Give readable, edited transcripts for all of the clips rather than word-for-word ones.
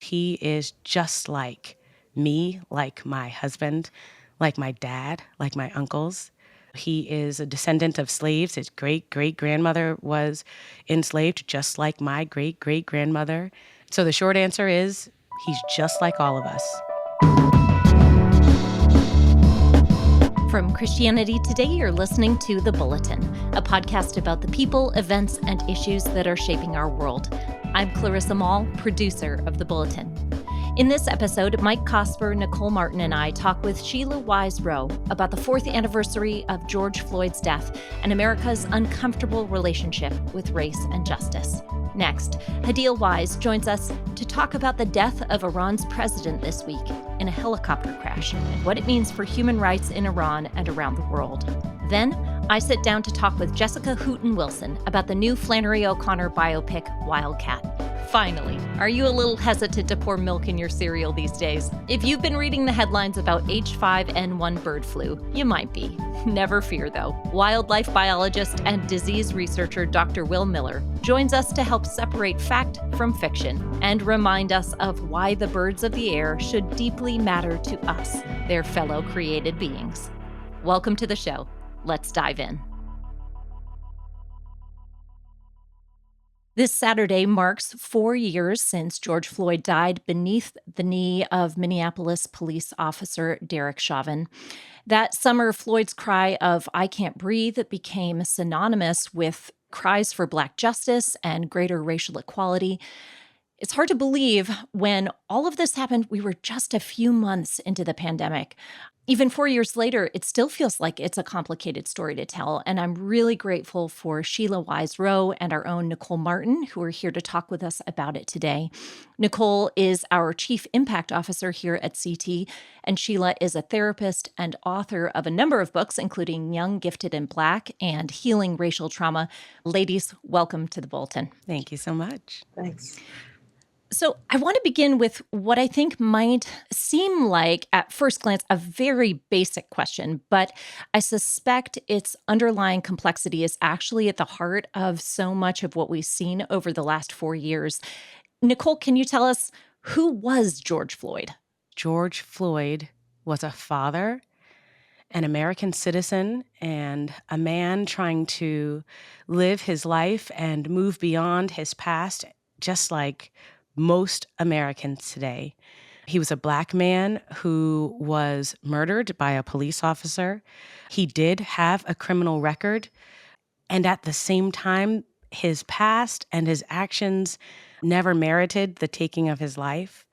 He is just like me, like my husband, like my dad, like my uncles. He is a descendant of slaves. His great-great-grandmother was enslaved, just like my great-great-grandmother. So the short answer is he's just like all of us. From Christianity Today, you're listening to The Bulletin, a podcast about the people, events, and issues that are shaping our world. I'm Clarissa Mall, producer of The Bulletin. In this episode, Mike Cosper, Nicole Martin, and I talk with Sheila Wise Rowe about the 4th anniversary of George Floyd's death and America's uncomfortable relationship with race and justice. Next, Hadil Wise joins us to talk about the death of Iran's president this week in a helicopter crash and what it means for human rights in Iran and around the world. Then, I sit down to talk with Jessica Hooten-Wilson about the new Flannery O'Connor biopic, Wildcat. Finally, are you a little hesitant to pour milk in your cereal these days? If you've been reading the headlines about H5N1 bird flu, you might be. Never fear, though. Wildlife biologist and disease researcher Dr. Will Miller joins us to help separate fact from fiction and remind us of why the birds of the air should deeply matter to us, their fellow created beings. Welcome to the show. Let's dive in. This Saturday marks 4 years since George Floyd died beneath the knee of Minneapolis police officer Derek Chauvin. That summer, Floyd's cry of "I can't breathe" became synonymous with cries for Black justice and greater racial equality. It's hard to believe when all of this happened, we were just a few months into the pandemic. Even 4 years later, it still feels like it's a complicated story to tell, and I'm really grateful for Sheila Wise Rowe and our own Nicole Martin, who are here to talk with us about it today. Nicole is our Chief Impact Officer here at CT, and Sheila is a therapist and author of a number of books, including Young, Gifted, and Black and Healing Racial Trauma. Ladies, welcome to the Bulletin. Thank you so much. Thanks. So I want to begin with what I think might seem like, at first glance, a very basic question, but I suspect its underlying complexity is actually at the heart of so much of what we've seen over the last 4 years. Nicole, can you tell us, who was George Floyd? George Floyd was a father, an American citizen, and a man trying to live his life and move beyond his past, just like most Americans today. He was a Black man who was murdered by a police officer. He did have a criminal record. And at the same time, his past and his actions never merited the taking of his life.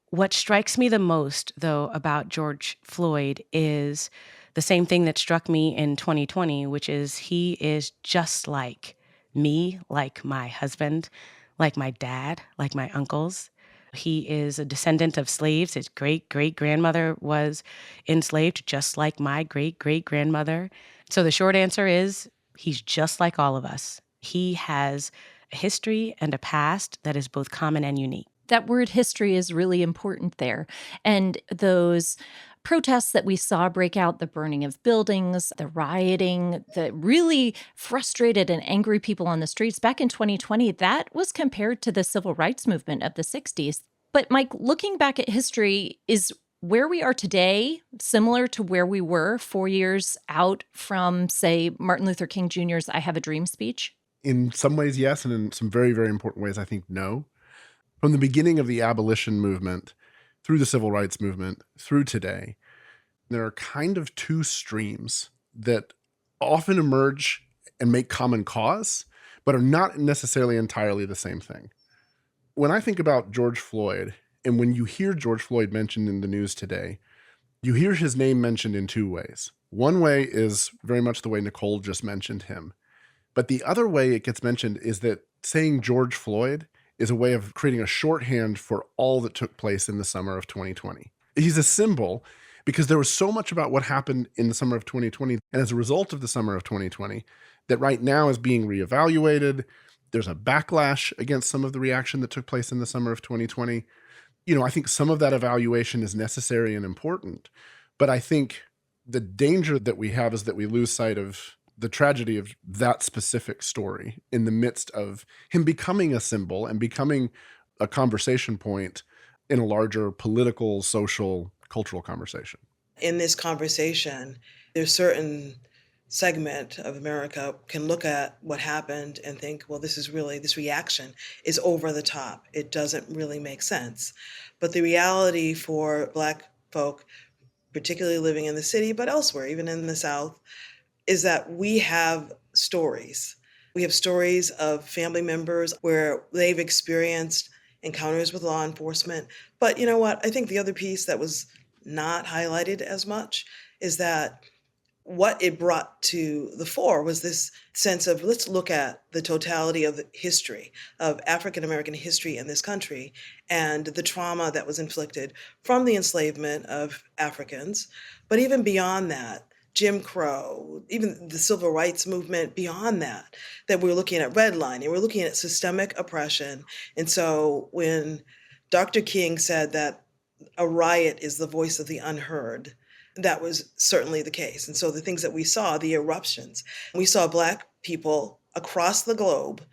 What strikes me the most, though, about George Floyd is the same thing that struck me in 2020, which is he is just like me, like my husband, like my dad, like my uncles. He is a descendant of slaves. His great-great-grandmother was enslaved, just like my great-great-grandmother. So the short answer is he's just like all of us. He has a history and a past that is both common and unique. That word history is really important there. And those protests that we saw break out, the burning of buildings, the rioting, the really frustrated and angry people on the streets back in 2020, that was compared to the civil rights movement of the 60s. But Mike, looking back at history, is where we are today similar to where we were 4 years out from, say, Martin Luther King Jr.'s "I Have a Dream" speech? In some ways, yes, and in some very, very important ways, I think no. From the beginning of the abolition movement, through the civil rights movement, through today, there are kind of two streams that often emerge and make common cause, but are not necessarily entirely the same thing. When I think about George Floyd, and when you hear George Floyd mentioned in the news today, you hear his name mentioned in two ways. One way is very much the way Nicole just mentioned him. But the other way it gets mentioned is that saying George Floyd is a way of creating a shorthand for all that took place in the summer of 2020. He's a symbol because there was so much about what happened in the summer of 2020 and as a result of the summer of 2020 that right now is being reevaluated. There's a backlash against some of the reaction that took place in the summer of 2020. I think some of that evaluation is necessary and important, but I think the danger that we have is that we lose sight of the tragedy of that specific story in the midst of him becoming a symbol and becoming a conversation point in a larger political, social, cultural conversation. In this conversation, there's certain segment of America can look at what happened and think, well, this reaction is over the top. It doesn't really make sense. But the reality for Black folk, particularly living in the city, but elsewhere, even in the South, is that we have stories. We have stories of family members where they've experienced encounters with law enforcement. But you know what? I think the other piece that was not highlighted as much is that what it brought to the fore was this sense of, let's look at the totality of the history of African American history in this country and the trauma that was inflicted from the enslavement of Africans. But even beyond that, Jim Crow, even the civil rights movement beyond that we're looking at redlining, we're looking at systemic oppression. And so when Dr. King said that a riot is the voice of the unheard, that was certainly the case. And so the things that we saw, the eruptions, we saw Black people across the globe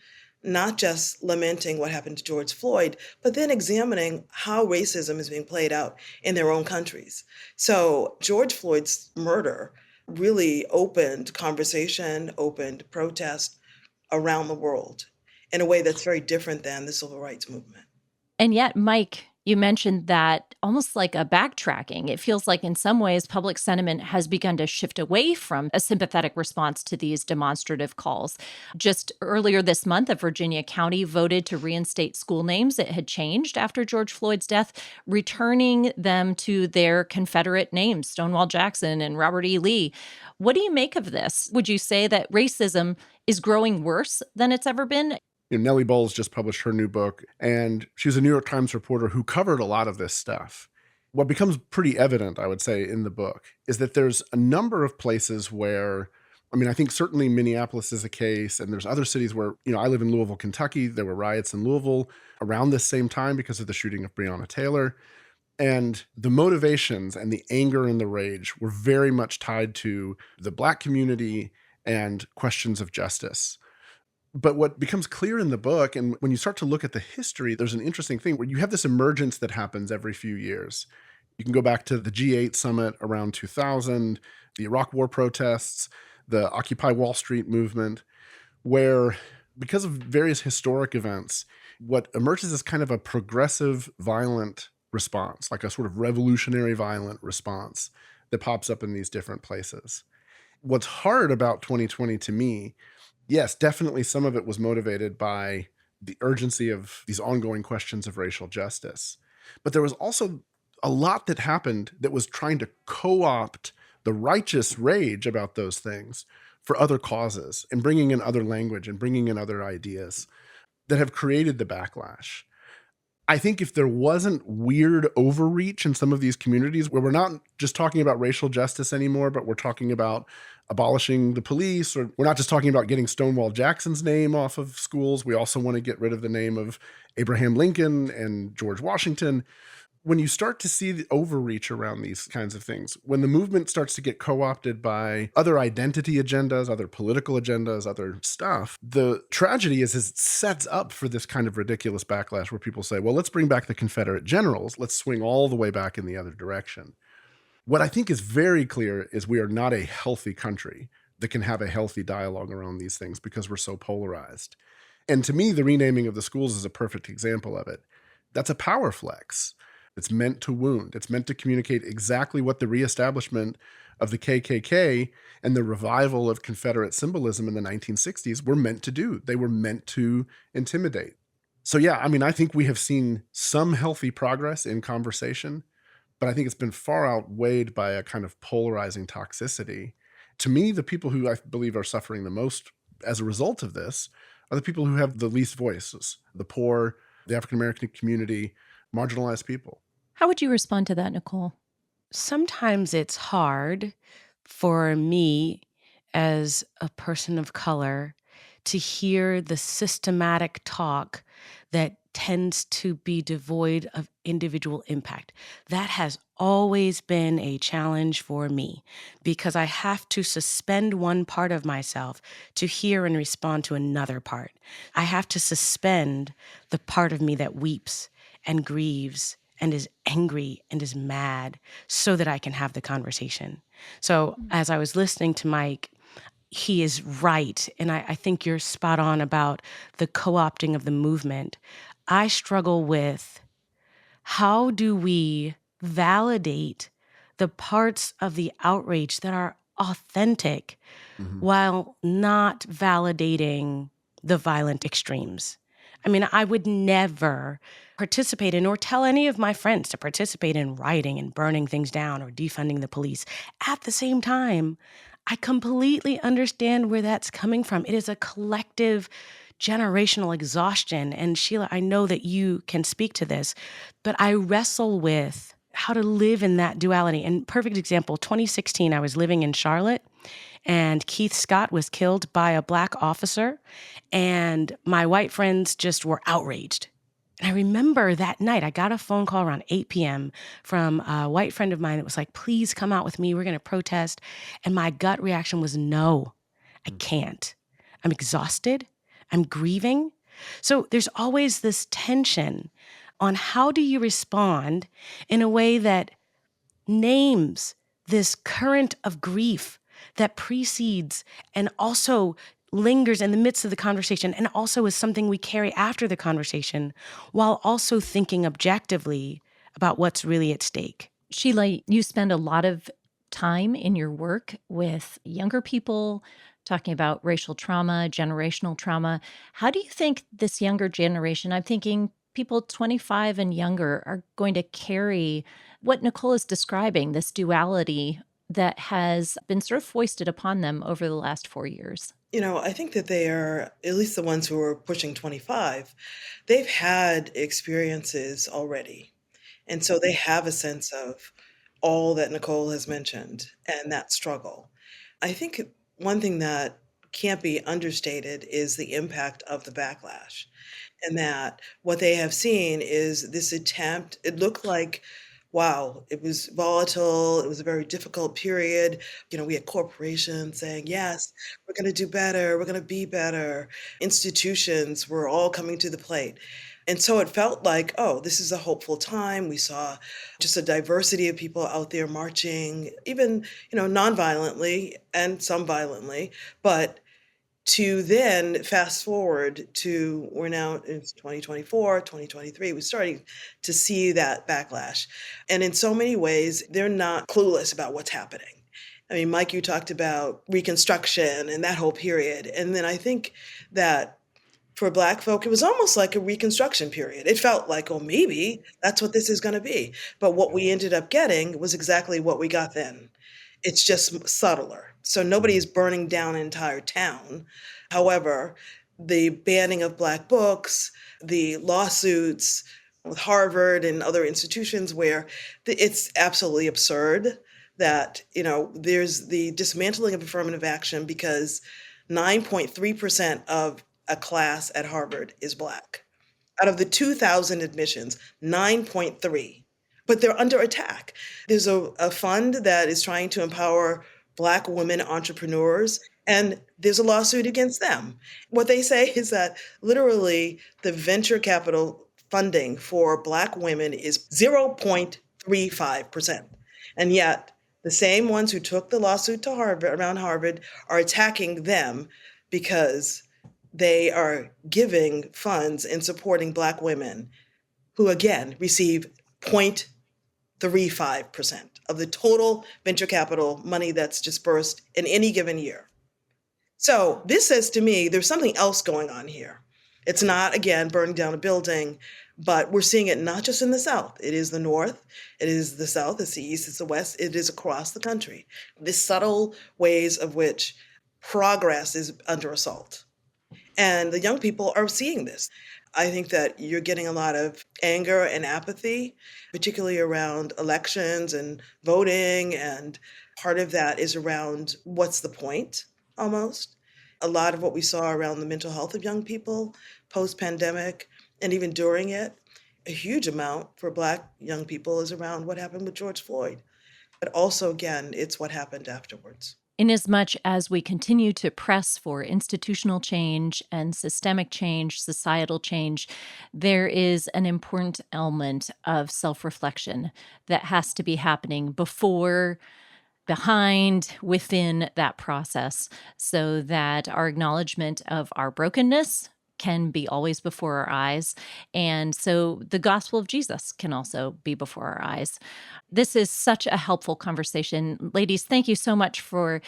not just lamenting what happened to George Floyd, but then examining how racism is being played out in their own countries. So George Floyd's murder really opened conversation, opened protest around the world in a way that's very different than the civil rights movement. And yet, Mike, you mentioned that almost like a backtracking. It feels like in some ways public sentiment has begun to shift away from a sympathetic response to these demonstrative calls. Just earlier this month, a Virginia county voted to reinstate school names that had changed after George Floyd's death, returning them to their Confederate names, Stonewall Jackson and Robert E. Lee. What do you make of this? Would you say that racism is growing worse than it's ever been? Nellie Bowles just published her new book, and she was a New York Times reporter who covered a lot of this stuff. What becomes pretty evident, I would say, in the book is that there's a number of places where, I think certainly Minneapolis is a case, and there's other cities where, I live in Louisville, Kentucky. There were riots in Louisville around this same time because of the shooting of Breonna Taylor. And the motivations and the anger and the rage were very much tied to the Black community and questions of justice. But what becomes clear in the book, and when you start to look at the history, there's an interesting thing where you have this emergence that happens every few years. You can go back to the G8 summit around 2000, the Iraq War protests, the Occupy Wall Street movement, where because of various historic events, what emerges is kind of a progressive, violent response, like a sort of revolutionary violent response that pops up in these different places. What's hard about 2020 to me, yes, definitely some of it was motivated by the urgency of these ongoing questions of racial justice. But there was also a lot that happened that was trying to co-opt the righteous rage about those things for other causes and bringing in other language and bringing in other ideas that have created the backlash. I think if there wasn't weird overreach in some of these communities where we're not just talking about racial justice anymore, but we're talking about abolishing the police, or we're not just talking about getting Stonewall Jackson's name off of schools. We also want to get rid of the name of Abraham Lincoln and George Washington. When you start to see the overreach around these kinds of things, when the movement starts to get co-opted by other identity agendas, other political agendas, other stuff, the tragedy is it sets up for this kind of ridiculous backlash where people say, well, let's bring back the Confederate generals. Let's swing all the way back in the other direction. What I think is very clear is we are not a healthy country that can have a healthy dialogue around these things because we're so polarized. And to me, the renaming of the schools is a perfect example of it. That's a power flex. It's meant to wound. It's meant to communicate exactly what the reestablishment of the KKK and the revival of Confederate symbolism in the 1960s were meant to do. They were meant to intimidate. So yeah, I think we have seen some healthy progress in conversation, but I think it's been far outweighed by a kind of polarizing toxicity. To me, the people who I believe are suffering the most as a result of this are the people who have the least voices, the poor, the African-American community, marginalized people. How would you respond to that, Nicole? Sometimes it's hard for me as a person of color to hear the systematic talk that tends to be devoid of individual impact. That has always been a challenge for me because I have to suspend one part of myself to hear and respond to another part. I have to suspend the part of me that weeps and grieves and is angry and is mad so that I can have the conversation. So as I was listening to Mike, he is right. And I think you're spot on about the co-opting of the movement. I struggle with, how do we validate the parts of the outrage that are authentic Mhm. while not validating the violent extremes? I mean, I would never participate in or tell any of my friends to participate in rioting and burning things down or defunding the police. At the same time, I completely understand where that's coming from. It is a collective generational exhaustion. And Sheila, I know that you can speak to this, but I wrestle with how to live in that duality. And perfect example, 2016, I was living in Charlotte and Keith Scott was killed by a Black officer, and my white friends just were outraged. And I remember that night, I got a phone call around 8 p.m. from a white friend of mine that was like, please come out with me. We're going to protest. And my gut reaction was, no, I can't. I'm exhausted. I'm grieving. So there's always this tension on how do you respond in a way that names this current of grief that precedes and also lingers in the midst of the conversation and also is something we carry after the conversation, while also thinking objectively about what's really at stake. Sheila, you spend a lot of time in your work with younger people, talking about racial trauma, generational trauma. How do you think this younger generation, I'm thinking people 25 and younger, are going to carry what Nicole is describing, this duality that has been sort of foisted upon them over the last 4 years? I think that they are, at least the ones who are pushing 25, they've had experiences already. And so they have a sense of all that Nicole has mentioned and that struggle. I think one thing that can't be understated is the impact of the backlash, and that what they have seen is this attempt. It looked like, wow, it was volatile. It was a very difficult period. We had corporations saying, yes, we're going to do better. We're going to be better. Institutions were all coming to the plate. And so it felt like, oh, this is a hopeful time. We saw just a diversity of people out there marching, even, nonviolently and some violently. But to then fast forward to, we're now in 2024, 2023, we're starting to see that backlash. And in so many ways, they're not clueless about what's happening. I mean, Mike, you talked about Reconstruction and that whole period. And then I think that for Black folk, it was almost like a Reconstruction period. It felt like, oh, maybe that's what this is going to be. But what we ended up getting was exactly what we got then. It's just subtler. So nobody is burning down an entire town. However, the banning of Black books, the lawsuits with Harvard and other institutions where it's absolutely absurd that, there's the dismantling of affirmative action because 9.3% of a class at Harvard is Black. Out of the 2,000 admissions, 9.3. But they're under attack. There's a fund that is trying to empower Black women entrepreneurs, and there's a lawsuit against them. What they say is that literally the venture capital funding for Black women is 0.35%. And yet the same ones who took the lawsuit to Harvard, around Harvard, are attacking them because they are giving funds and supporting Black women who, again, receive 0.35% of the total venture capital money that's dispersed in any given year. So this says to me there's something else going on here. It's not, again, burning down a building, but we're seeing it not just in the South. It is the North, it is the South, it's the East, it's the West, it is across the country. The subtle ways of which progress is under assault. And the young people are seeing this. I think that you're getting a lot of anger and apathy, particularly around elections and voting. And part of that is around what's the point, almost. A lot of what we saw around the mental health of young people post-pandemic and even during it, a huge amount for Black young people is around what happened with George Floyd. But also, again, it's what happened afterwards. Inasmuch as we continue to press for institutional change and systemic change, societal change, there is an important element of self-reflection that has to be happening before, behind, within that process, so that our acknowledgement of our brokenness can be always before our eyes. And so the gospel of Jesus can also be before our eyes. This is such a helpful conversation. Ladies, thank you so much for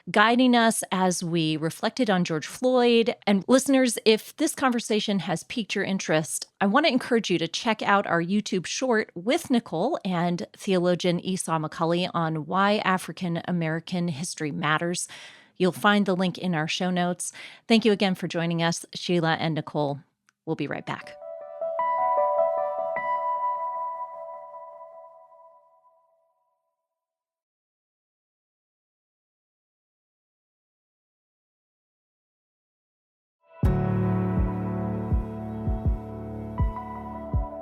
guiding us as we reflected on George Floyd. And listeners, if this conversation has piqued your interest, I want to encourage you to check out our YouTube short with Nicole and theologian Esau McCulley on why African American history matters. You'll find the link in our show notes. Thank you again for joining us, Sheila and Nicole. We'll be right back.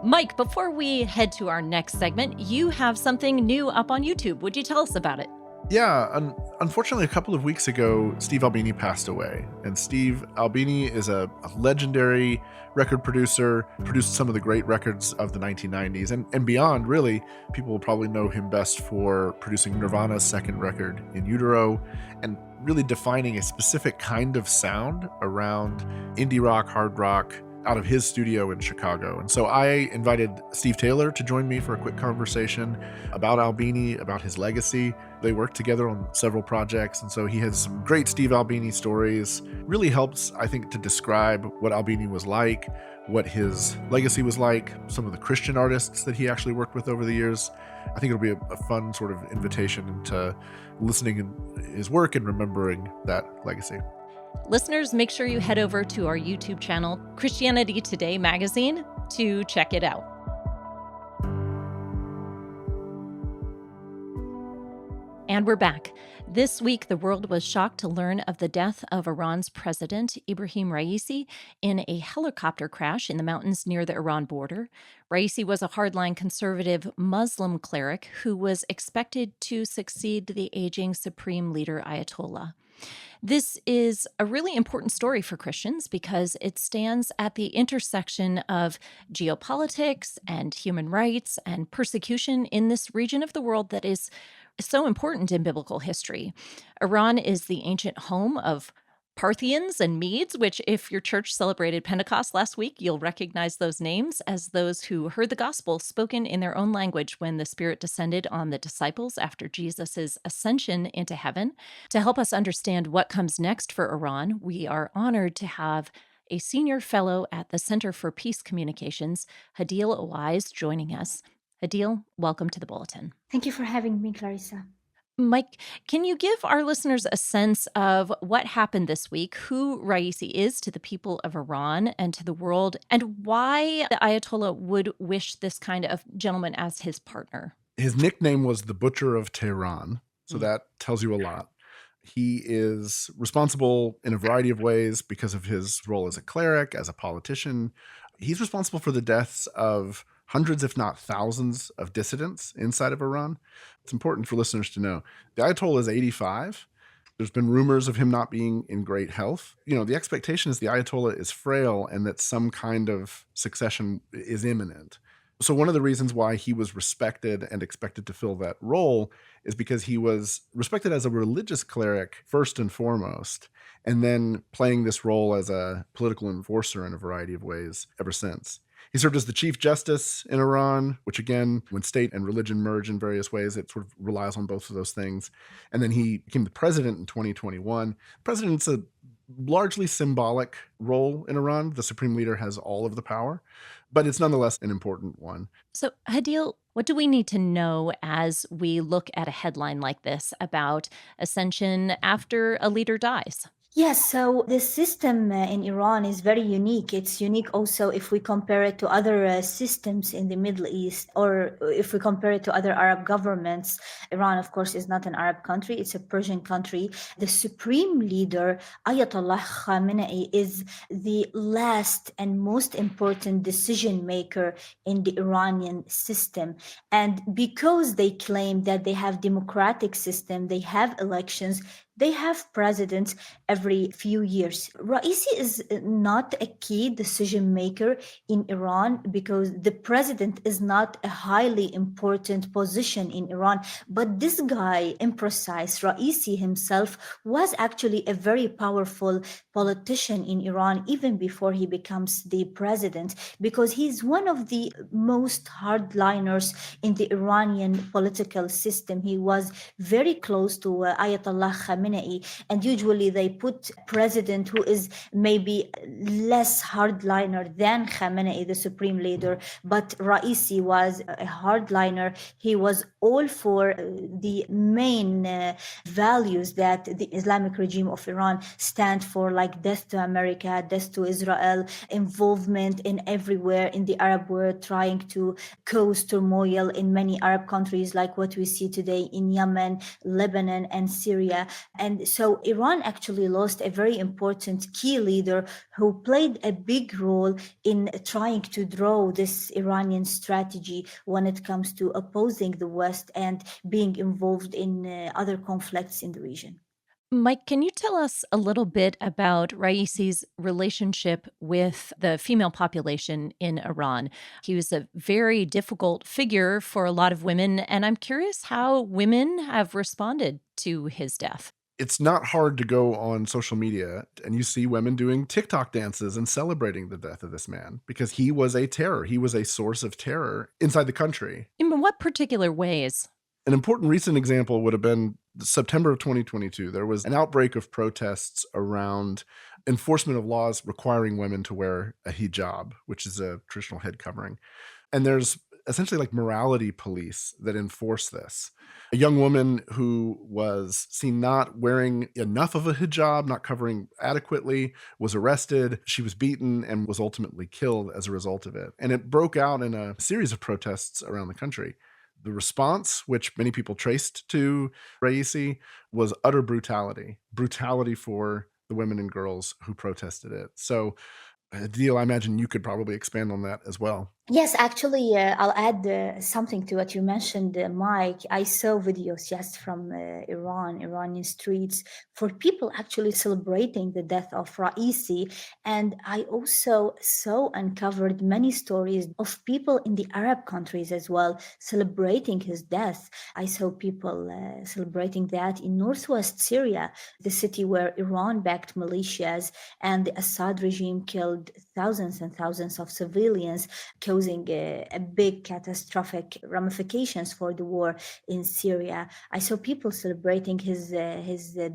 Mike, before we head to our next segment, you have something new up on YouTube. Would you tell us about it? Yeah, unfortunately, a couple of weeks ago, Steve Albini passed away. And Steve Albini is a legendary record producer, produced some of the great records of the 1990s and beyond, really. People will probably know him best for producing Nirvana's second record, In Utero, and really defining a specific kind of sound around indie rock, hard rock, out of his studio in Chicago. And so I invited Steve Taylor to join me for a quick conversation about Albini, about his legacy. They worked together on several projects, and so he has some great Steve Albini stories. Really helps, I think, to describe what Albini was like, what his legacy was like, some of the Christian artists that he actually worked with over the years. I think it'll be a fun sort of invitation into listening to his work and remembering that legacy. Listeners, make sure you head over to our YouTube channel, Christianity Today magazine, to check it out. And we're back. This week, the world was shocked to learn of the death of Iran's president, Ibrahim Raisi, in a helicopter crash in the mountains near the Iran border. Raisi was a hardline conservative Muslim cleric who was expected to succeed the aging supreme leader Ayatollah. This is a really important story for Christians because it stands at the intersection of geopolitics and human rights and persecution in this region of the world that is so important in biblical history. Iran is the ancient home of Parthians and Medes, which, if your church celebrated Pentecost last week, you'll recognize those names as those who heard the gospel spoken in their own language when the Spirit descended on the disciples after Jesus' ascension into heaven. To help us understand what comes next for Iran, we are honored to have a senior fellow at the Center for Peace Communications, Hadil Owais, joining us. Hadil, welcome to the Bulletin. Thank you for having me, Clarissa. Mike, can you give our listeners a sense of what happened this week, who Raisi is to the people of Iran and to the world, and why the Ayatollah would wish this kind of gentleman as his partner? His nickname was the Butcher of Tehran, so that tells you a lot. He is responsible in a variety of ways because of his role as a cleric, as a politician. He's responsible for the deaths of hundreds, if not thousands, of dissidents inside of Iran. It's important for listeners to know. The Ayatollah is 85. There's been rumors of him not being in great health. The expectation is the Ayatollah is frail and that some kind of succession is imminent. So one of the reasons why he was respected and expected to fill that role is because he was respected as a religious cleric first and foremost, and then playing this role as a political enforcer in a variety of ways ever since. He served as the chief justice in Iran, which again, when state and religion merge in various ways, it sort of relies on both of those things. And then he became the president in 2021. President's a largely symbolic role in Iran. The supreme leader has all of the power, but it's nonetheless an important one. So, Hadil, what do we need to know as we look at a headline like this about ascension after a leader dies? Yes, so the system in Iran is very unique. It's unique also if we compare it to other systems in the Middle East, or if we compare it to other Arab governments. Iran, of course, is not an Arab country. It's a Persian country. The supreme leader, Ayatollah Khamenei, is the last and most important decision maker in the Iranian system. And because they claim that they have democratic system, they have elections, they have presidents every few years. Raisi is not a key decision maker in Iran because the president is not a highly important position in Iran. But this guy, imprecise, Raisi himself, was actually a very powerful politician in Iran even before he becomes the president, because he's one of the most hardliners in the Iranian political system. He was very close to Ayatollah Khamenei, and usually they put president who is maybe less hardliner than Khamenei, the supreme leader. But Raisi was a hardliner. He was all for the main values that the Islamic regime of Iran stand for, like death to America, death to Israel, involvement in everywhere in the Arab world, trying to cause turmoil in many Arab countries, like what we see today in Yemen, Lebanon, and Syria. And so Iran actually lost a very important key leader who played a big role in trying to draw this Iranian strategy when it comes to opposing the West and being involved in other conflicts in the region. Mike, can you tell us a little bit about Raisi's relationship with the female population in Iran? He was a very difficult figure for a lot of women, and I'm curious how women have responded to his death. It's not hard to go on social media and you see women doing TikTok dances and celebrating the death of this man because he was a terror. He was a source of terror inside the country. In what particular ways? An important recent example would have been September of 2022. There was an outbreak of protests around enforcement of laws requiring women to wear a hijab, which is a traditional head covering. And there's essentially like morality police that enforce this. A young woman who was seen not wearing enough of a hijab, not covering adequately, was arrested. She was beaten and was ultimately killed as a result of it. And it broke out in a series of protests around the country. The response, which many people traced to Raisi, was utter brutality. Brutality for the women and girls who protested it. So, Adil, I imagine you could probably expand on that as well. Yes, actually, I'll add something to what you mentioned, Mike. I saw videos just from Iranian streets, for people actually celebrating the death of Raisi. And I also saw uncovered many stories of people in the Arab countries as well celebrating his death. I saw people celebrating that in northwest Syria, the city where Iran-backed militias and the Assad regime killed thousands and thousands of civilians, causing a big catastrophic ramifications for the war in Syria. I saw people celebrating his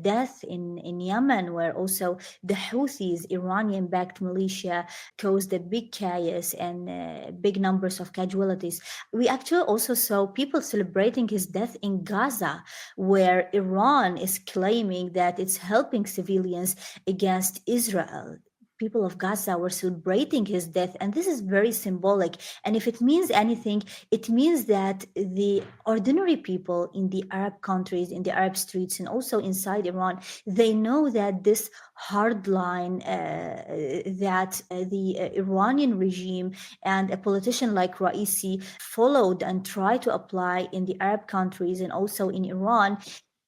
death in Yemen, where also the Houthis, Iranian-backed militia, caused a big chaos and big numbers of casualties. We actually also saw people celebrating his death in Gaza, where Iran is claiming that it's helping civilians against Israel. People of Gaza were celebrating his death, and this is very symbolic. And if it means anything, it means that the ordinary people in the Arab countries, in the Arab streets, and also inside Iran, they know that this hard line that the Iranian regime and a politician like Raisi followed and tried to apply in the Arab countries and also in Iran,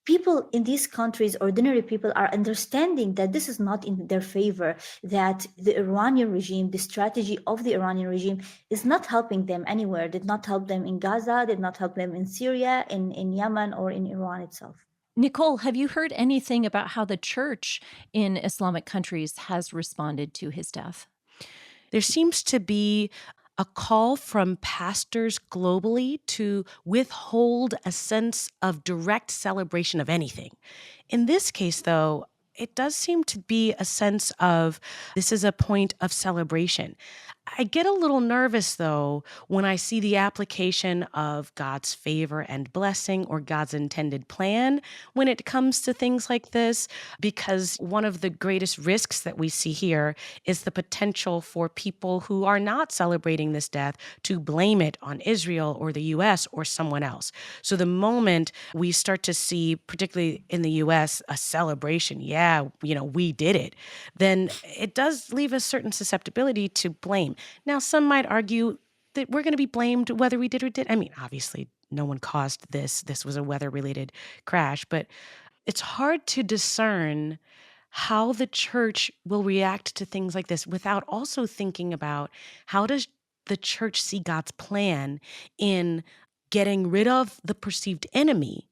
people in these countries, ordinary people, are understanding that this is not in their favor, that the Iranian regime, the strategy of the Iranian regime is not helping them anywhere, did not help them in Gaza, did not help them in Syria, in Yemen, or in Iran itself. Nicole, have you heard anything about how the church in Islamic countries has responded to his death? There seems to be a call from pastors globally to withhold a sense of direct celebration of anything. In this case, though, it does seem to be a sense of this is a point of celebration. I get a little nervous, though, when I see the application of God's favor and blessing or God's intended plan when it comes to things like this, because one of the greatest risks that we see here is the potential for people who are not celebrating this death to blame it on Israel or the U.S. or someone else. So the moment we start to see, particularly in the U.S., a celebration, we did it, then it does leave a certain susceptibility to blame. Now, some might argue that we're going to be blamed whether we did or did. I mean, obviously, no one caused this. This was a weather-related crash. But it's hard to discern how the church will react to things like this without also thinking about how does the church see God's plan in getting rid of the perceived enemy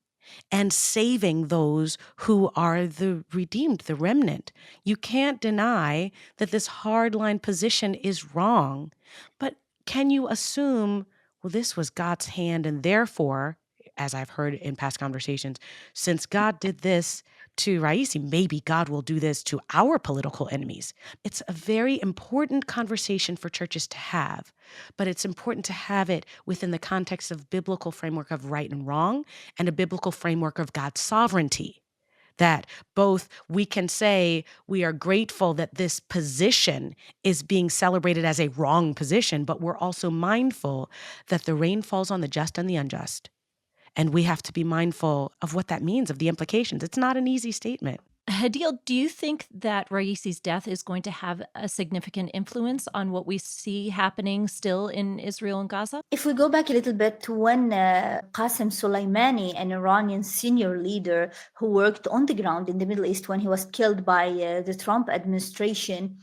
and saving those who are the redeemed, the remnant. You can't deny that this hardline position is wrong, but can you assume, well, this was God's hand, and therefore, as I've heard in past conversations, since God did this to Raisi, maybe God will do this to our political enemies. It's a very important conversation for churches to have, but it's important to have it within the context of biblical framework of right and wrong and a biblical framework of God's sovereignty. That both we can say we are grateful that this position is being celebrated as a wrong position, but we're also mindful that the rain falls on the just and the unjust. And we have to be mindful of what that means, of the implications. It's not an easy statement. Hadil, do you think that Raisi's death is going to have a significant influence on what we see happening still in Israel and Gaza? If we go back a little bit to when Qasem Soleimani, an Iranian senior leader who worked on the ground in the Middle East when he was killed by the Trump administration,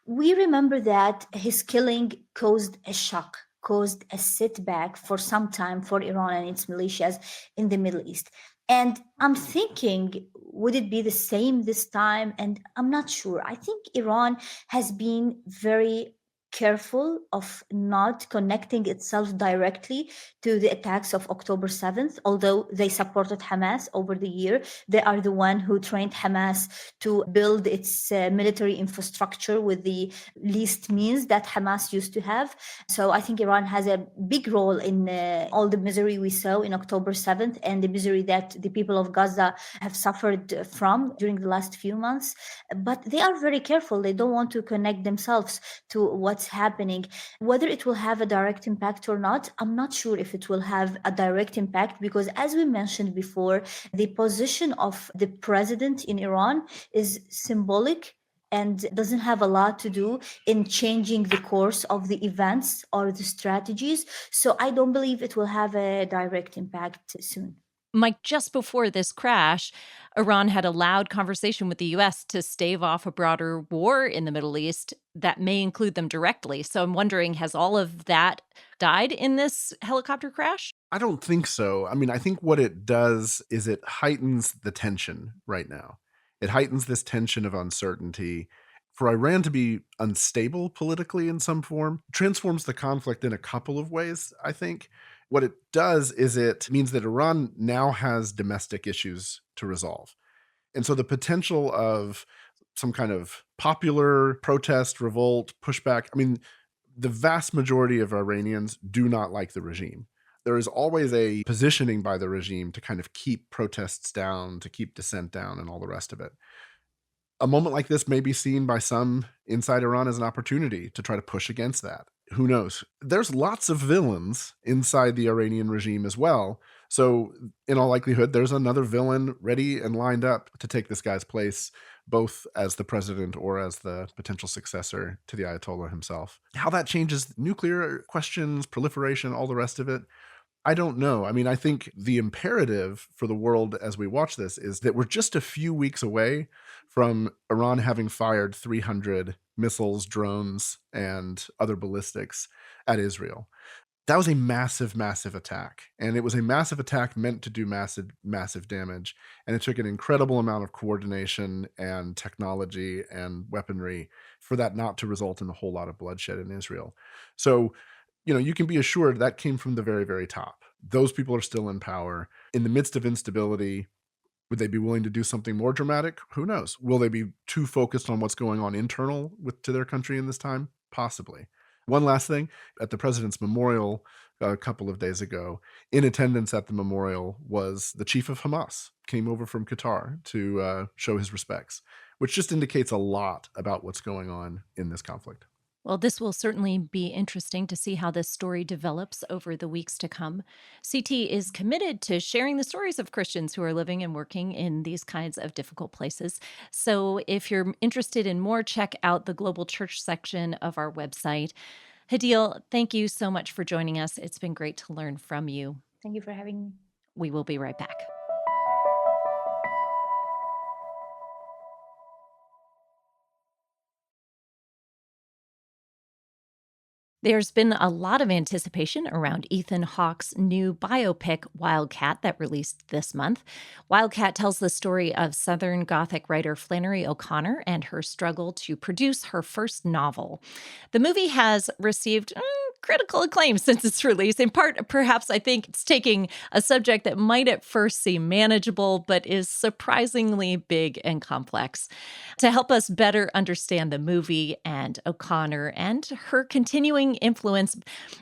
we remember that his killing caused a shock, caused a setback for some time for Iran and its militias in the Middle East. And I'm thinking, would it be the same this time? And I'm not sure. I think Iran has been very careful of not connecting itself directly to the attacks of October 7th, although they supported Hamas over the year. They are the one who trained Hamas to build its military infrastructure with the least means that Hamas used to have. So I think Iran has a big role in all the misery we saw in October 7th and the misery that the people of Gaza have suffered from during the last few months. But they are very careful. They don't want to connect themselves to what's happening. Whether it will have a direct impact or not, I'm not sure if it will have a direct impact, because as we mentioned before, the position of the president in Iran is symbolic and doesn't have a lot to do in changing the course of the events or the strategies. So I don't believe it will have a direct impact soon. Mike, just before this crash, Iran had a loud conversation with the U.S. to stave off a broader war in the Middle East that may include them directly. So I'm wondering, has all of that died in this helicopter crash? I don't think so. I mean, I think what it does is it heightens the tension right now. It heightens this tension of uncertainty. For Iran to be unstable politically in some form transforms the conflict in a couple of ways, I think. What it does is it means that Iran now has domestic issues to resolve. And so the potential of some kind of popular protest, revolt, pushback, I mean, the vast majority of Iranians do not like the regime. There is always a positioning by the regime to kind of keep protests down, to keep dissent down, and all the rest of it. A moment like this may be seen by some inside Iran as an opportunity to try to push against that. Who knows? There's lots of villains inside the Iranian regime as well. So, in all likelihood, there's another villain ready and lined up to take this guy's place, both as the president or as the potential successor to the Ayatollah himself. How that changes nuclear questions, proliferation, all the rest of it, I don't know. I mean, I think the imperative for the world as we watch this is that we're just a few weeks away from Iran having fired 300 missiles, drones, and other ballistics at Israel. That was a massive, massive attack. And it was a massive attack meant to do massive, massive damage. And it took an incredible amount of coordination and technology and weaponry for that not to result in a whole lot of bloodshed in Israel. So, you can be assured that came from the very, very top. Those people are still in power. In the midst of instability, would they be willing to do something more dramatic? Who knows? Will they be too focused on what's going on internal to their country in this time? Possibly. One last thing, at the president's memorial a couple of days ago, in attendance at the memorial was the chief of Hamas, came over from Qatar to show his respects, which just indicates a lot about what's going on in this conflict. Well, this will certainly be interesting to see how this story develops over the weeks to come. CT is committed to sharing the stories of Christians who are living and working in these kinds of difficult places. So if you're interested in more, check out the Global Church section of our website. Hadil, thank you so much for joining us. It's been great to learn from you. Thank you for having me. We will be right back. There's been a lot of anticipation around Ethan Hawke's new biopic, Wildcat, that released this month. Wildcat tells the story of Southern Gothic writer Flannery O'Connor and her struggle to produce her first novel. The movie has received critical acclaim since its release. In part, perhaps I think it's taking a subject that might at first seem manageable, but is surprisingly big and complex. To help us better understand the movie and O'Connor and her continuing influence,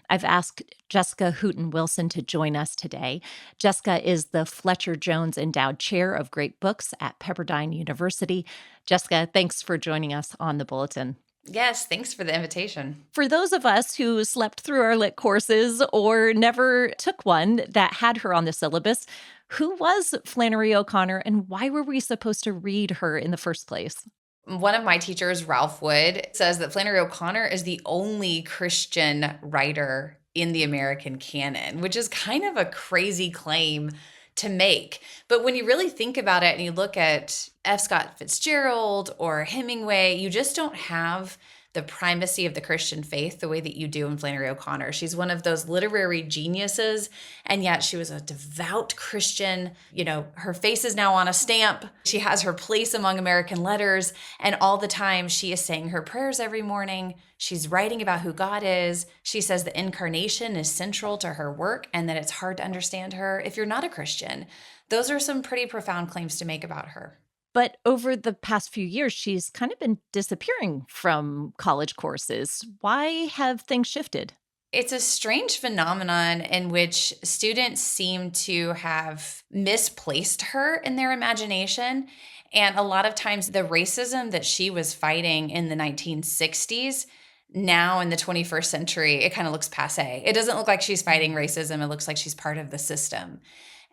I've asked Jessica Hooten-Wilson to join us today. Jessica is the Fletcher Jones Endowed Chair of Great Books at Pepperdine University. Jessica, thanks for joining us on the Bulletin. Yes, thanks for the invitation. For those of us who slept through our lit courses or never took one that had her on the syllabus, who was Flannery O'Connor and why were we supposed to read her in the first place? One of my teachers, Ralph Wood, says that Flannery O'Connor is the only Christian writer in the American canon, which is kind of a crazy claim to make. But when you really think about it and you look at F. Scott Fitzgerald or Hemingway, you just don't have the primacy of the Christian faith the way that you do in Flannery O'Connor. She's one of those literary geniuses, and yet she was a devout Christian. You know, her face is now on a stamp. She has her place among American letters, and all the time she is saying her prayers every morning. She's writing about who God is. She says the incarnation is central to her work and that it's hard to understand her if you're not a Christian. Those are some pretty profound claims to make about her. But over the past few years, she's kind of been disappearing from college courses. Why have things shifted? It's a strange phenomenon in which students seem to have misplaced her in their imagination. And a lot of times the racism that she was fighting in the 1960s, now in the 21st century, it kind of looks passé. It doesn't look like she's fighting racism. It looks like she's part of the system.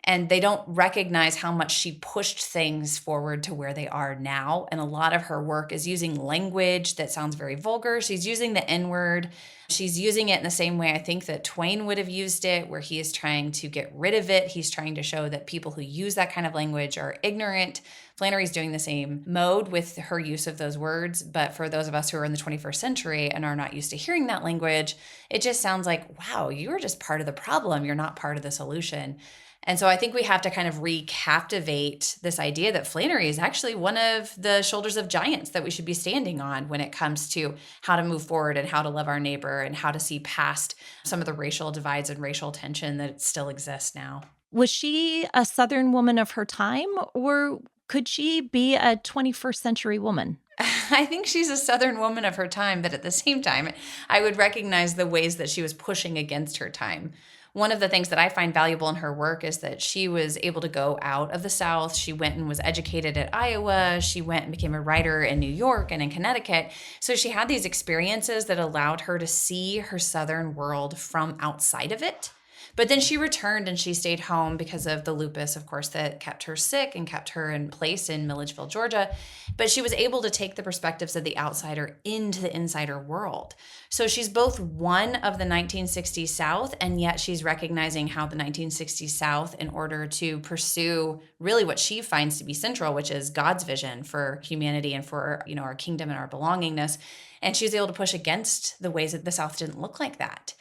And they don't recognize how much she pushed things forward to where they are now. And a lot of her work is using language that sounds very vulgar. She's using the N-word. She's using it in the same way I think that Twain would have used it, where he is trying to get rid of it. He's trying to show that people who use that kind of language are ignorant. Flannery's doing the same mode with her use of those words. But for those of us who are in the 21st century and are not used to hearing that language, it just sounds like, wow, you're just part of the problem. You're not part of the solution. And so I think we have to kind of recaptivate this idea that Flannery is actually one of the shoulders of giants that we should be standing on when it comes to how to move forward and how to love our neighbor and how to see past some of the racial divides and racial tension that still exists now. Was she a Southern woman of her time, or could she be a 21st century woman? I think she's a Southern woman of her time, but at the same time, I would recognize the ways that she was pushing against her time. One of the things that I find valuable in her work is that she was able to go out of the South. She went and was educated at Iowa. She went and became a writer in New York and in Connecticut. So she had these experiences that allowed her to see her Southern world from outside of it. But then she returned and she stayed home because of the lupus, of course, that kept her sick and kept her in place in Milledgeville, Georgia. But she was able to take the perspectives of the outsider into the insider world. So she's both one of the 1960s South, and yet she's recognizing how the 1960s South, in order to pursue really what she finds to be central, which is God's vision for humanity and for, our kingdom and our belongingness. And she was able to push against the ways that the South didn't look like that.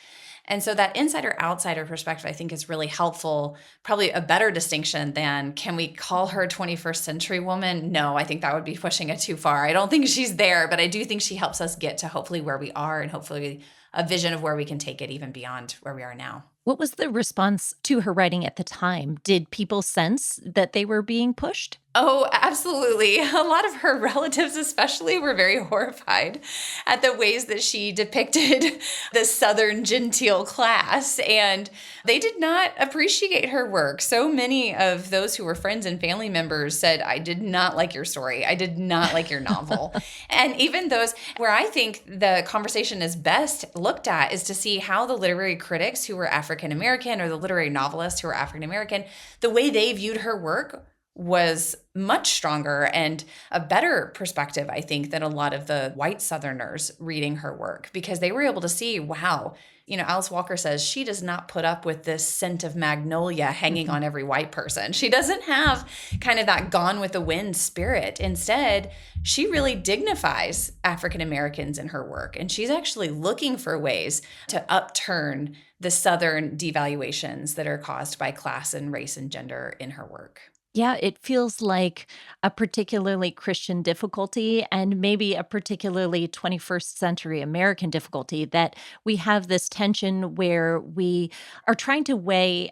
And so that insider-outsider perspective, I think, is really helpful, probably a better distinction than, can we call her 21st century woman? No, I think that would be pushing it too far. I don't think she's there, but I do think she helps us get to hopefully where we are and hopefully a vision of where we can take it even beyond where we are now. What was the response to her writing at the time? Did people sense that they were being pushed? Oh, absolutely. A lot of her relatives especially were very horrified at the ways that she depicted the Southern genteel class, and they did not appreciate her work. So many of those who were friends and family members said, I did not like your story. I did not like your novel. And even those where I think the conversation is best looked at is to see how the literary critics who were African American or the literary novelists who were African American, the way they viewed her work was much stronger and a better perspective, I think, than a lot of the white Southerners reading her work, because they were able to see, wow, Alice Walker says she does not put up with this scent of magnolia hanging on every white person. She doesn't have kind of that gone with the wind spirit. Instead, she really dignifies African Americans in her work. And she's actually looking for ways to upturn the Southern devaluations that are caused by class and race and gender in her work. Yeah, it feels like a particularly Christian difficulty and maybe a particularly 21st century American difficulty that we have this tension where we are trying to weigh,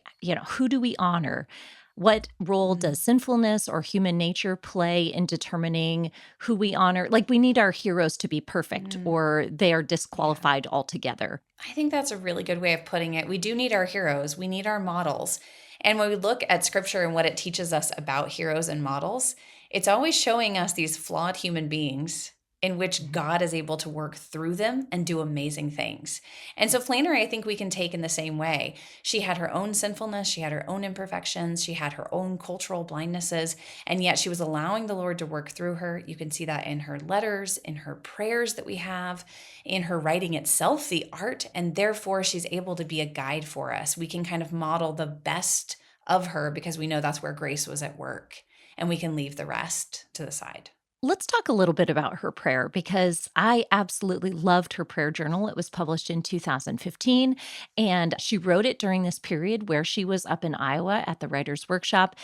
who do we honor? What role does sinfulness or human nature play in determining who we honor? Like, we need our heroes to be perfect or they are disqualified altogether. I think that's a really good way of putting it. We do need our heroes. We need our models. And when we look at scripture and what it teaches us about heroes and models, it's always showing us these flawed human beings in which God is able to work through them and do amazing things. And so Flannery, I think we can take in the same way. She had her own sinfulness, she had her own imperfections, she had her own cultural blindnesses, and yet she was allowing the Lord to work through her. You can see that in her letters, in her prayers that we have, in her writing itself, the art, and therefore she's able to be a guide for us. We can kind of model the best of her because we know that's where grace was at work, and we can leave the rest to the side. Let's talk a little bit about her prayer because I absolutely loved her prayer journal. It was published in 2015, and she wrote it during this period where she was up in Iowa at the Writers' Workshop.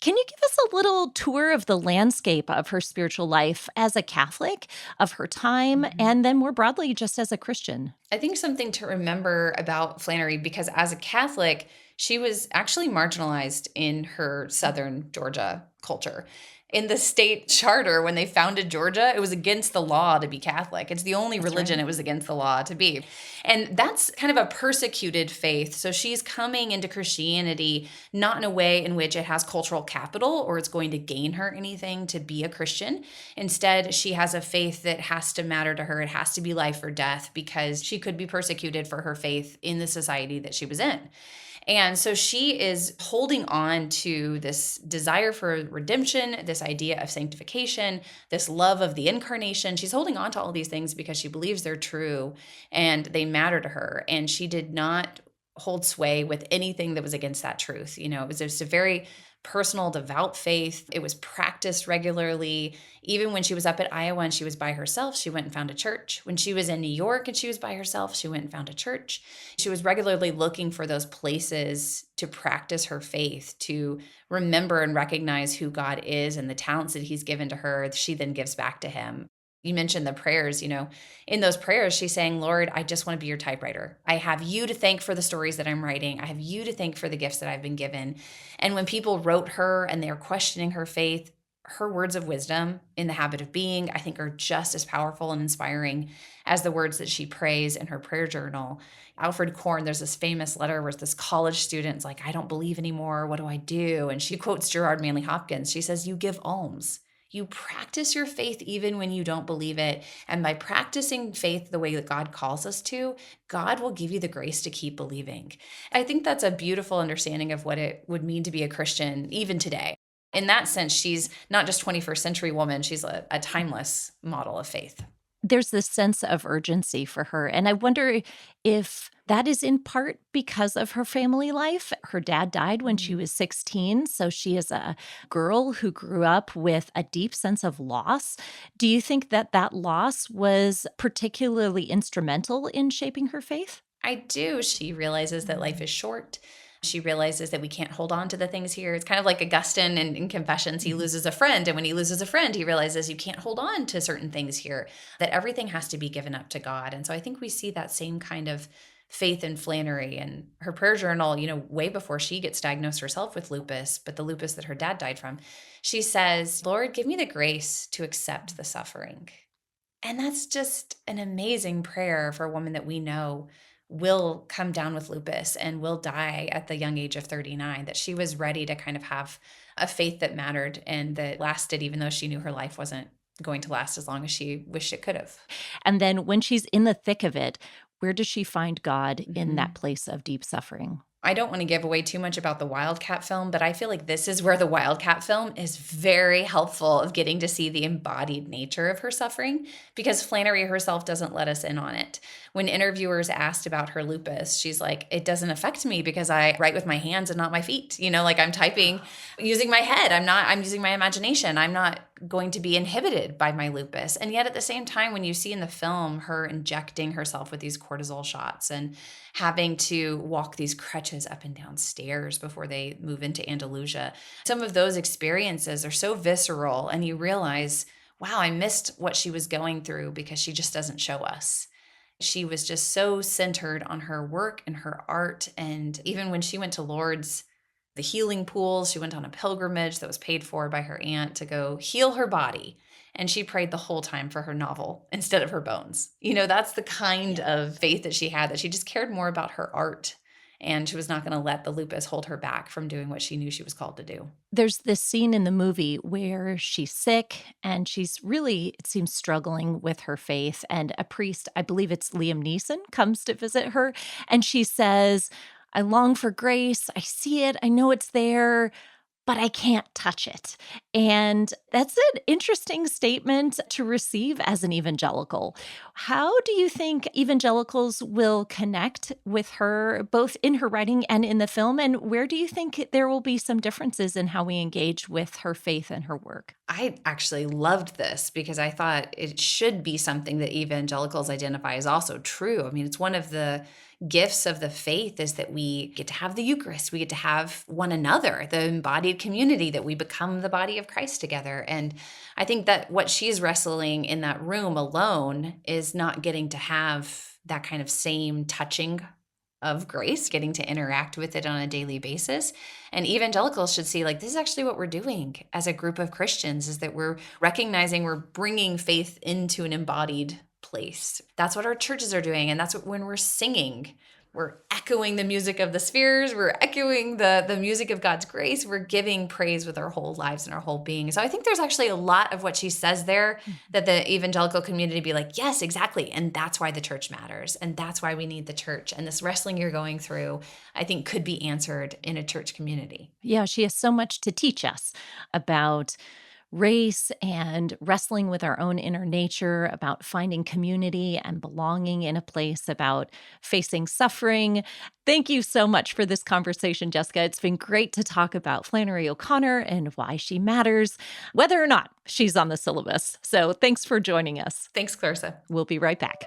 Can you give us a little tour of the landscape of her spiritual life as a Catholic, of her time, and then more broadly, just as a Christian? I think something to remember about Flannery, because as a Catholic, she was actually marginalized in her Southern Georgia culture. In the state charter, when they founded Georgia, it was against the law to be Catholic. It's the only religion it was against the law to be. And that's kind of a persecuted faith. So she's coming into Christianity not in a way in which it has cultural capital or it's going to gain her anything to be a Christian. Instead, she has a faith that has to matter to her. It has to be life or death because she could be persecuted for her faith in the society that she was in. And so she is holding on to this desire for redemption, this idea of sanctification, this love of the incarnation. She's holding on to all these things because she believes they're true and they matter to her. And she did not hold sway with anything that was against that truth. It was just a very personal, devout faith. It was practiced regularly. Even when she was up at Iowa and she was by herself, she went and found a church. When she was in New York and she was by herself, she went and found a church. She was regularly looking for those places to practice her faith, to remember and recognize who God is and the talents that he's given to her. She then gives back to him. You mentioned the prayers, in those prayers, she's saying, Lord, I just want to be your typewriter. I have you to thank for the stories that I'm writing. I have you to thank for the gifts that I've been given. And when people wrote her and they're questioning her faith, her words of wisdom in the habit of being, I think, are just as powerful and inspiring as the words that she prays in her prayer journal. Alfred Korn, there's this famous letter where this college student's like, I don't believe anymore. What do I do? And she quotes Gerard Manley Hopkins. She says, you give alms. You practice your faith even when you don't believe it. And by practicing faith the way that God calls us to, God will give you the grace to keep believing. I think that's a beautiful understanding of what it would mean to be a Christian even today. In that sense, she's not just 21st century woman, she's a timeless model of faith. There's this sense of urgency for her. And I wonder if that is in part because of her family life. Her dad died when she was 16, so she is a girl who grew up with a deep sense of loss. Do you think that loss was particularly instrumental in shaping her faith? I do. She realizes that life is short. She realizes that we can't hold on to the things here. It's kind of like Augustine in Confessions. He loses a friend, and when he loses a friend, he realizes you can't hold on to certain things here, that everything has to be given up to God. And so I think we see that same kind of faith in Flannery and her prayer journal, way before she gets diagnosed herself with lupus, but the lupus that her dad died from. She says, Lord, give me the grace to accept the suffering. And that's just an amazing prayer for a woman that we know will come down with lupus and will die at the young age of 39, that she was ready to kind of have a faith that mattered and that lasted, even though she knew her life wasn't going to last as long as she wished it could have. And then when she's in the thick of it, where does she find God in that place of deep suffering? I don't want to give away too much about the Wildcat film, but I feel like this is where the Wildcat film is very helpful of getting to see the embodied nature of her suffering, because Flannery herself doesn't let us in on it. When interviewers asked about her lupus, she's like, it doesn't affect me because I write with my hands and not my feet. Like I'm typing using my head. I'm using my imagination. I'm not going to be inhibited by my lupus. And yet at the same time, when you see in the film her injecting herself with these cortisol shots and having to walk these crutches up and down stairs before they move into Andalusia, some of those experiences are so visceral, and you realize, wow, I missed what she was going through because she just doesn't show us. She was just so centered on her work and her art. And even when she went to Lourdes, the healing pools, she went on a pilgrimage that was paid for by her aunt to go heal her body. And she prayed the whole time for her novel instead of her bones. That's the kind of faith that she had, that she just cared more about her art. And she was not going to let the lupus hold her back from doing what she knew she was called to do. There's this scene in the movie where she's sick and she's really, it seems, struggling with her faith. And a priest, I believe it's Liam Neeson, comes to visit her. And she says, I long for grace. I see it. I know it's there, but I can't touch it. And that's an interesting statement to receive as an evangelical. How do you think evangelicals will connect with her, both in her writing and in the film? And where do you think there will be some differences in how we engage with her faith and her work? I actually loved this because I thought it should be something that evangelicals identify as also true. I mean, it's one of the gifts of the faith is that we get to have the Eucharist. We get to have one another, the embodied community, that we become the body of Christ together. And I think that what she's wrestling in that room alone is not getting to have that kind of same touching of grace, getting to interact with it on a daily basis. And evangelicals should see, like, this is actually what we're doing as a group of Christians, is that we're recognizing we're bringing faith into an embodied place. That's what our churches are doing. And that's what, when we're singing, we're echoing the music of the spheres, we're echoing the music of God's grace, we're giving praise with our whole lives and our whole being. So I think there's actually a lot of what she says there that the evangelical community be like, yes, exactly. And that's why the church matters. And that's why we need the church. And this wrestling you're going through, I think, could be answered in a church community. Yeah, she has so much to teach us about race and wrestling with our own inner nature, about finding community and belonging in a place, about facing suffering. Thank you so much for this conversation, Jessica. It's been great to talk about Flannery O'Connor and why she matters, whether or not she's on the syllabus. So thanks for joining us. Thanks, Clarissa. We'll be right back.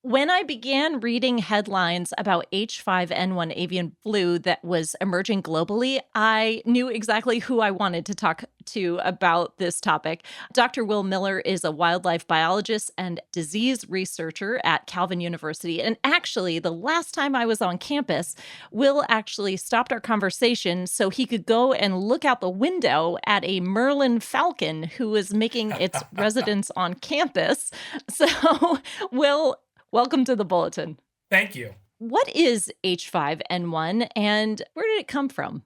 When I began reading headlines about H5N1 avian flu that was emerging globally, I knew exactly who I wanted to talk to about this topic. Dr. Will Miller is a wildlife biologist and disease researcher at Calvin University. And actually, the last time I was on campus, Will actually stopped our conversation so he could go and look out the window at a Merlin falcon who was making its residence on campus. So, Will, welcome to the Bulletin. Thank you. What is H5N1 and where did it come from?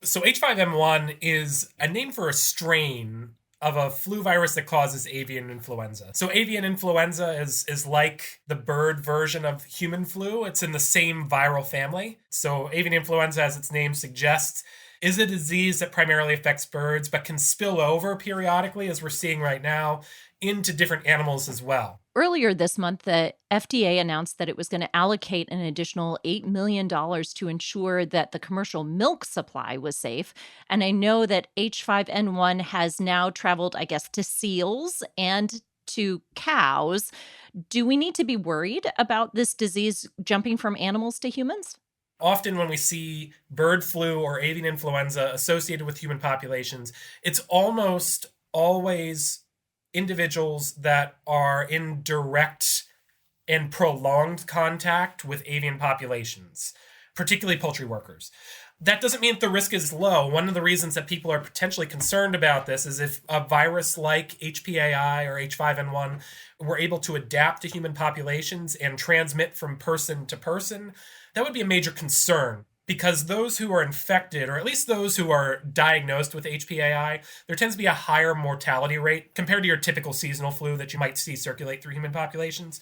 So H5N1 is a name for a strain of a flu virus that causes avian influenza. So avian influenza is like the bird version of human flu. It's in the same viral family. So avian influenza, as its name suggests, is a disease that primarily affects birds, but can spill over periodically, as we're seeing right now, into different animals as well. Earlier this month, the FDA announced that it was going to allocate an additional $8 million to ensure that the commercial milk supply was safe. And I know that H5N1 has now traveled, I guess, to seals and to cows. Do we need to be worried about this disease jumping from animals to humans? Often when we see bird flu or avian influenza associated with human populations, it's almost always individuals that are in direct and prolonged contact with avian populations, particularly poultry workers. That doesn't mean that the risk is low. One of the reasons that people are potentially concerned about this is if a virus like HPAI or H5N1 were able to adapt to human populations and transmit from person to person, that would be a major concern. because those who are infected, or at least those who are diagnosed with HPAI, there tends to be a higher mortality rate compared to your typical seasonal flu that you might see circulate through human populations.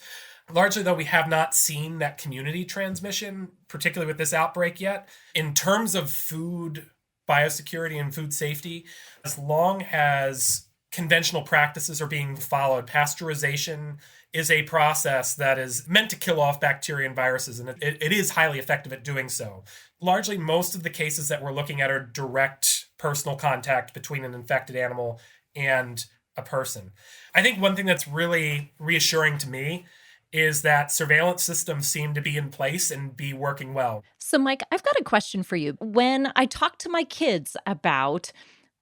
Largely, though, we have not seen that community transmission, particularly with this outbreak yet. In terms of food biosecurity and food safety, as long as conventional practices are being followed, pasteurization is a process that is meant to kill off bacteria and viruses, and it is highly effective at doing so. Largely, most of the cases that we're looking at are direct personal contact between an infected animal and a person. I think one thing that's really reassuring to me is that surveillance systems seem to be in place and be working well. So, Mike, I've got a question for you. When I talk to my kids about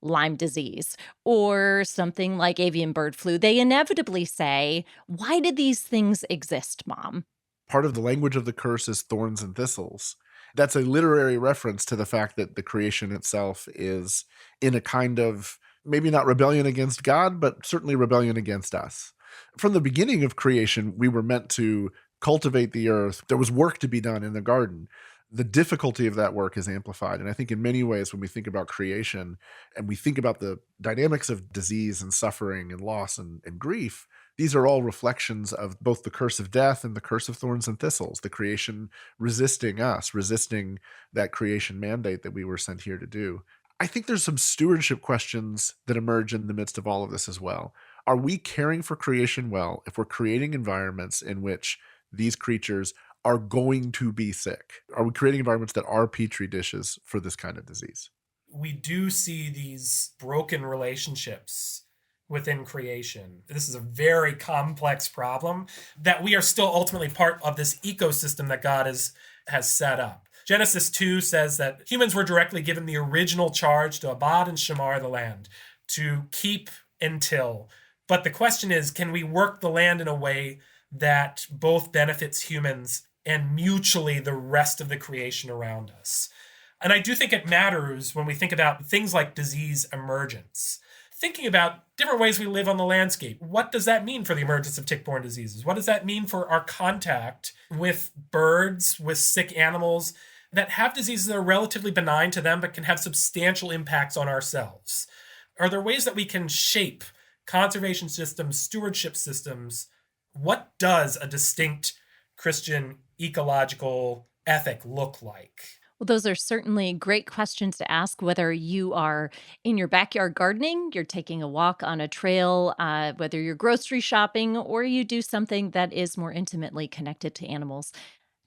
Lyme disease or something like avian bird flu, they inevitably say, "Why did these things exist, Mom?" Part of the language of the curse is thorns and thistles. That's a literary reference to the fact that the creation itself is in a kind of, maybe not rebellion against God, but certainly rebellion against us. From the beginning of creation, we were meant to cultivate the earth. There was work to be done in the garden. The difficulty of that work is amplified. And I think in many ways, when we think about creation and we think about the dynamics of disease and suffering and loss and grief, these are all reflections of both the curse of death and the curse of thorns and thistles, the creation resisting us, resisting that creation mandate that we were sent here to do. I think there's some stewardship questions that emerge in the midst of all of this as well. Are we caring for creation well if we're creating environments in which these creatures are going to be sick? Are we creating environments that are petri dishes for this kind of disease? We do see these broken relationships within creation. This is a very complex problem that we are still ultimately part of this ecosystem that God has set up. Genesis 2 says that humans were directly given the original charge to abad and shamar the land, to keep and till. But the question is, can we work the land in a way that both benefits humans and mutually the rest of the creation around us? And I do think it matters when we think about things like disease emergence. Thinking about different ways we live on the landscape. What does that mean for the emergence of tick-borne diseases? What does that mean for our contact with birds, with sick animals that have diseases that are relatively benign to them but can have substantial impacts on ourselves? Are there ways that we can shape conservation systems, stewardship systems? What does a distinct Christian ecological ethic look like? Well, those are certainly great questions to ask, whether you are in your backyard gardening, you're taking a walk on a trail, whether you're grocery shopping, or you do something that is more intimately connected to animals.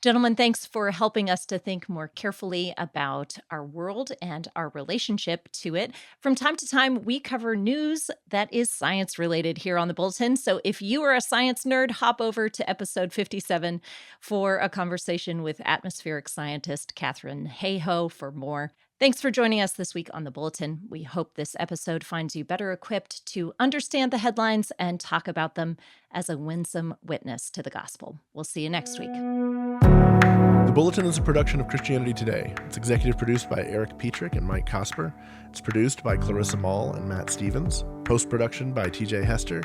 Gentlemen, thanks for helping us to think more carefully about our world and our relationship to it. From time to time, we cover news that is science related here on the Bulletin. So if you are a science nerd, hop over to episode 57 for a conversation with atmospheric scientist Katherine Hayhoe for more. Thanks for joining us this week on the Bulletin. We hope this episode finds you better equipped to understand the headlines and talk about them as a winsome witness to the gospel. We'll see you next week. The Bulletin is a production of Christianity Today. It's executive produced by Eric Petrick and Mike Cosper. It's produced by Clarissa Mall and Matt Stevens. Post-production by TJ Hester.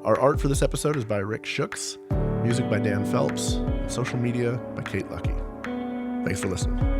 Our art for this episode is by Rick Shooks. Music by Dan Phelps. Social media by Kate Lucky. Thanks for listening.